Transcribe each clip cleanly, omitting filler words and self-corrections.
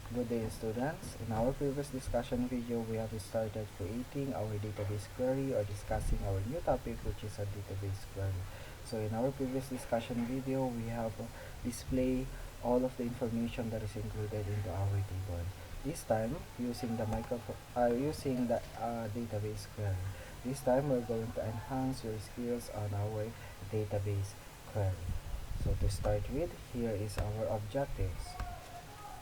Good day, students. In our previous discussion video, we have started creating our database query or discussing our new topic, which is a database query. So in our previous discussion video, we have displayed all of the information that is included into our table. This time, using the database query. This time, we're going to enhance your skills on our database query. So to start with, here is our objectives.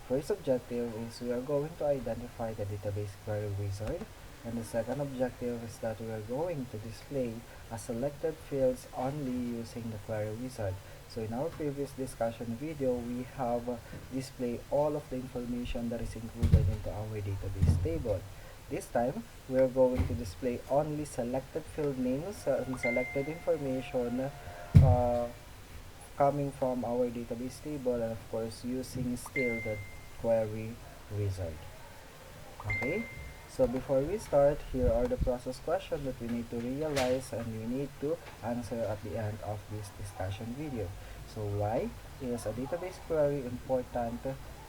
First objective is we are going to identify the database query wizard, and the second objective is that we are going to display a selected fields only using the query wizard. So in our previous discussion video, we have displayed all of the information that is included into our database table. This time, we are going to display only selected field names and selected information uh, coming from our database table, and of course using still the query wizard. Okay, so before we start, here are the process questions that we need to realize and we need to answer at the end of this discussion video. So why is a database query important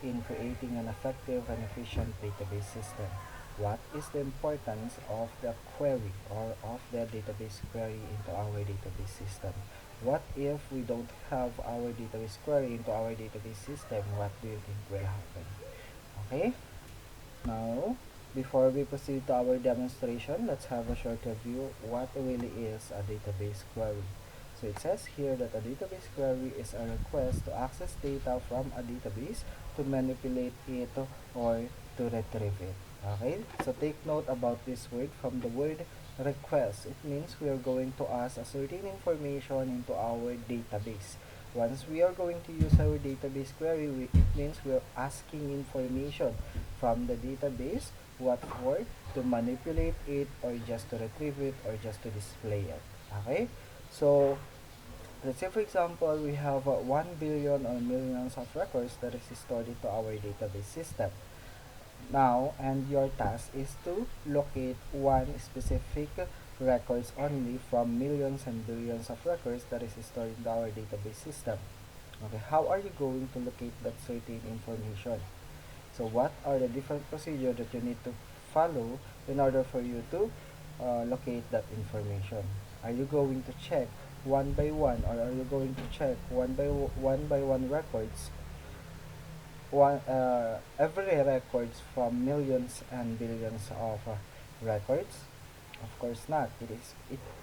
in creating an effective and efficient database system? What is the importance of the query or of the database query into our database system? What if we don't have our database query into our database system? What do you think will happen? Okay, now before we proceed to our demonstration, let's have a short review what really is a database query. So it says here that a database query is a request to access data from a database to manipulate it or to retrieve it. Okay, so take note about this word. From the word request, it means we are going to ask a certain information into our database. Once we are going to use our database query, it means we are asking information from the database. What for? To manipulate it, or just to retrieve it, or just to display it. Okay, so let's say for example we have 1 billion or millions of records that is stored into our database system now, and your task is to locate one specific records only from millions and billions of records that is stored in our database system. Okay, how are you going to locate that certain information? So what are the different procedures that you need to follow in order for you to locate that information? Are you going to check one by one, or are you going to check one records, every records from millions and billions of records? Of course not.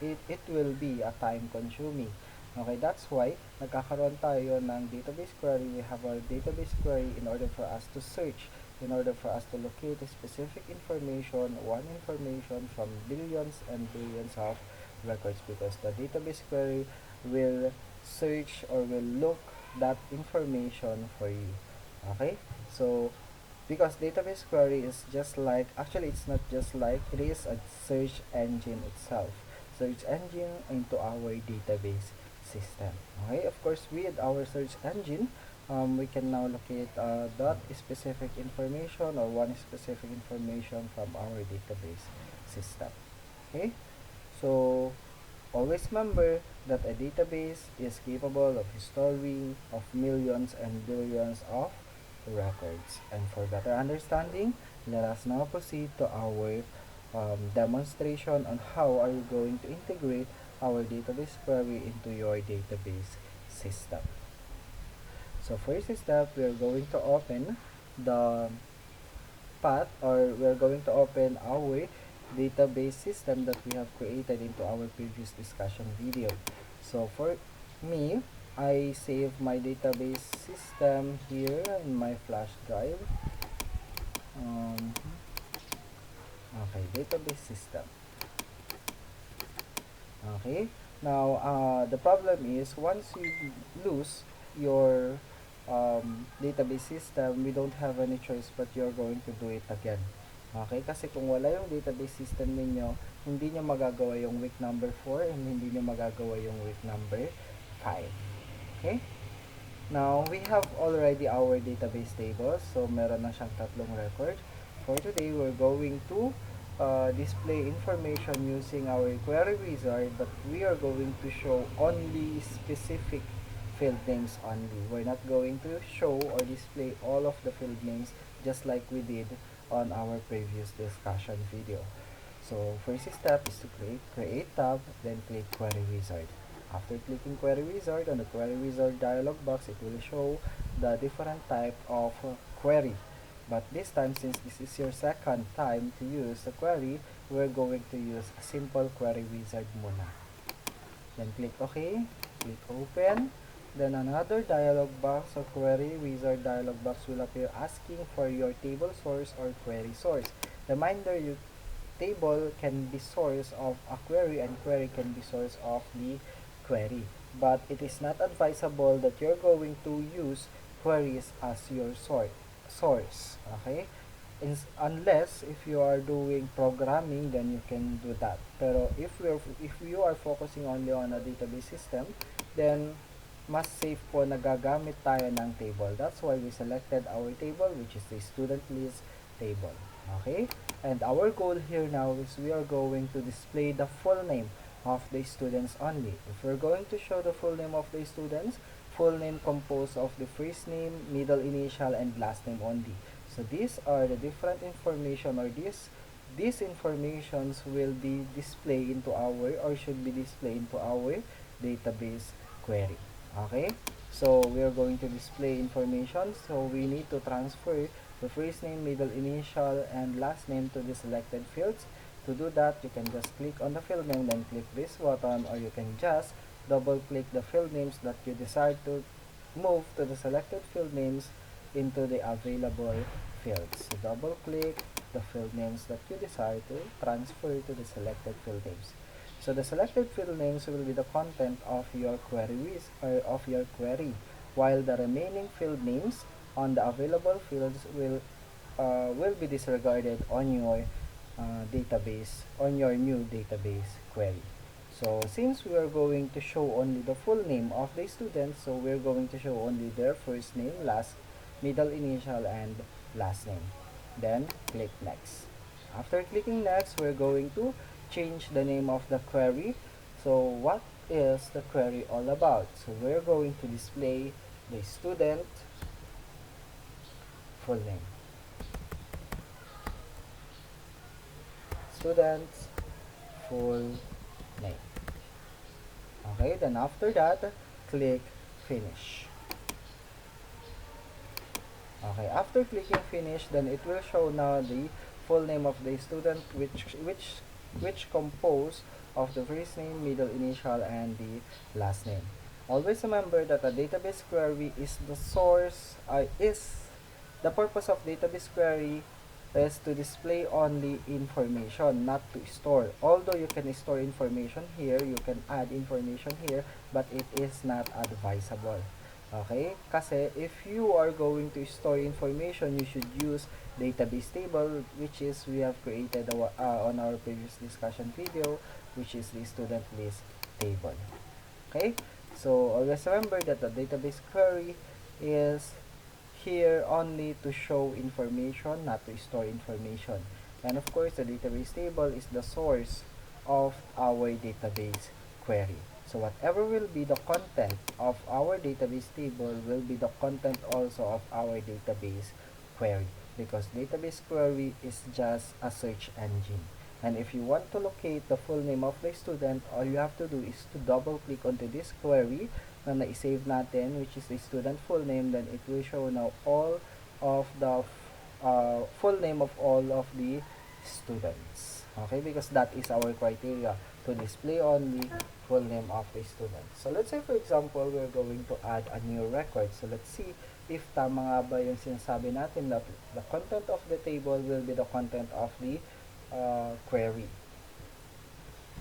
It will be a time consuming. Okay, that's why nagkakaroon tayo ng database query. We have our database query in order for us to search, in order for us to locate a specific information, one information from billions and billions of records, because the database query will search or will look that information for you. Okay, so because database query is just like, actually it's not just like, it is a search engine itself, search engine into our database system. Okay, of course with our search engine, we can now locate that specific information or one specific information from our database system. Okay, so always remember that a database is capable of storing of millions and billions of records. And for better understanding, let us now proceed to our demonstration on how are you going to integrate our database query into your database system. So first step, we are going to open the path, or we are going to open our database system that we have created into our previous discussion video. So for me, I save my database system here in my flash drive. Okay, database system. Okay, now the problem is once you lose your database system, we don't have any choice but you're going to do it again. Okay, kasi kung wala yung database system ninyo, hindi nyo magagawa yung week number 4 and hindi nyo magagawa yung week number 5. Okay, now we have already our database table, so meron na siyang tatlong record. For today, we're going to display information using our query wizard, but we are going to show only specific field names only. We're not going to show or display all of the field names just like we did on our previous discussion video. So first step is to create tab, then click Query Wizard. After clicking Query Wizard, on the Query Wizard dialog box, it will show the different type of query. But this time, since this is your second time to use the query, we're going to use a simple Query Wizard muna. Then click OK, click Open. Then another dialog box or Query Wizard dialog box will appear asking for your table source or query source. Reminder, your table can be source of a query and query can be source of the query. But it is not advisable that you're going to use queries as your source. Okay? Unless if you are doing programming, then you can do that. Pero if you are focusing only on a database system, then mas safe po na gagamit tayo ng table. That's why we selected our table, which is the student list table. Okay? And our goal here now is we are going to display the full name of the students only. If we're going to show the full name of the students, full name composed of the first name, middle initial, and last name only. So these are the different information, or these informations will be displayed into our, or should be displayed into our database query. Okay, so we are going to display information, so we need to transfer the first name, middle initial, and last name to the selected fields. To do that, you can just click on the field name, then click this button, or you can just double click the field names that you decide to move to the selected field names into the available fields. So double click the field names that you decide to transfer to the selected field names. So the selected field names will be the content of your queries or of your query, while the remaining field names on the available fields will be disregarded on your database, on your new database query. So since we are going to show only the full name of the students, so we're going to show only their first name, middle initial, and last name. Then click next. After clicking next, we're going to change the name of the query. So what is the query all about? So we're going to display the student full name. Student's full name. Okay, then after that, click finish. Okay, after clicking finish, then it will show now the full name of the student, which compose of the first name, middle initial, and the last name. Always remember that a database query is the source, the purpose of database query is to display only information, not to store. Although you can store information here, you can add information here, but it is not advisable. Okay? Kasi if you are going to store information, you should use database table, which is we have created on our previous discussion video, which is the student list table. Okay? So always remember that the database query is here only to show information, not to store information. And of course, the database table is the source of our database query. So whatever will be the content of our database table will be the content also of our database query, because database query is just a search engine. And if you want to locate the full name of the student, all you have to do is to double click onto this query na na-save natin, which is the student full name. Then it will show now all of the full name of all of the students. Okay, because that is our criteria, to display only full name of the student. So let's say for example, we're going to add a new record. So let's see if tama nga ba yung sinasabi natin that the content of the table will be the content of the query.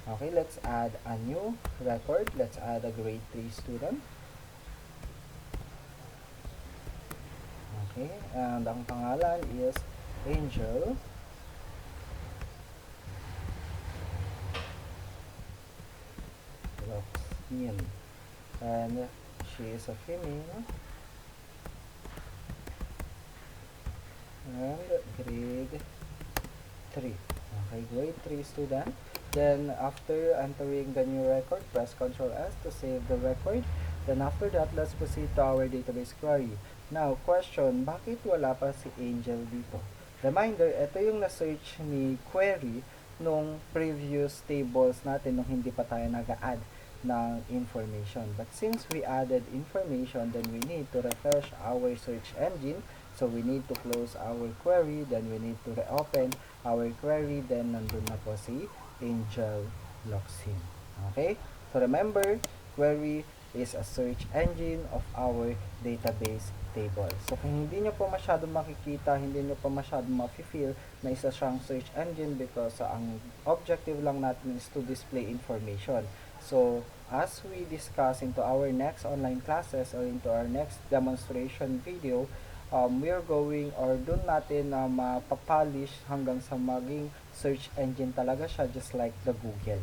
Okay, let's add a new record. Let's add a grade 3 student. Okay, and ang pangalan is Angel. And she is a female, and grade 3. Okay, grade 3 student. Then after entering the new record, press Ctrl S to save the record. Then after that, let's proceed to our database query. Now, question, bakit wala pa si Angel dito? Reminder, ito yung na-search ni query nung previous tables natin nung hindi pa tayo nag-add ng information. But since we added information, then we need to refresh our search engine. So we need to close our query, then we need to reopen our query, then nandun na po si Angel Locsin. Okay? So remember, query is a search engine of our database table. So kung hindi nyo po masyadong makikita, hindi nyo po masyadong ma-feel na isa siyang search engine because ang objective lang natin is to display information. So as we discuss into our next online classes or into our next demonstration video, we are going or dun natin na mapapolish hanggang sa maging search engine talaga siya, just like the Google.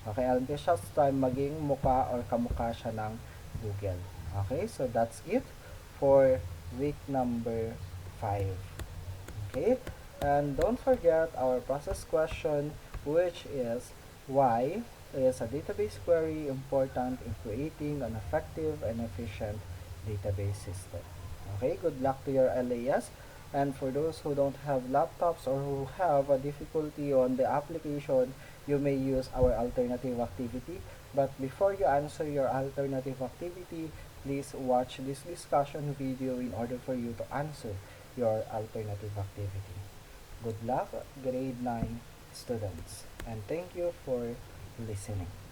Okay, until siya time maging mukha or kamukha siya ng Google. Okay, so that's it for week number 5. Okay, and don't forget our process question, which is why is a database query important in creating an effective and efficient database system. Okay, good luck to your LAS. And for those who don't have laptops or who have a difficulty on the application, you may use our alternative activity. But before you answer your alternative activity, please watch this discussion video in order for you to answer your alternative activity. Good luck, grade 9 students, and thank you for listening.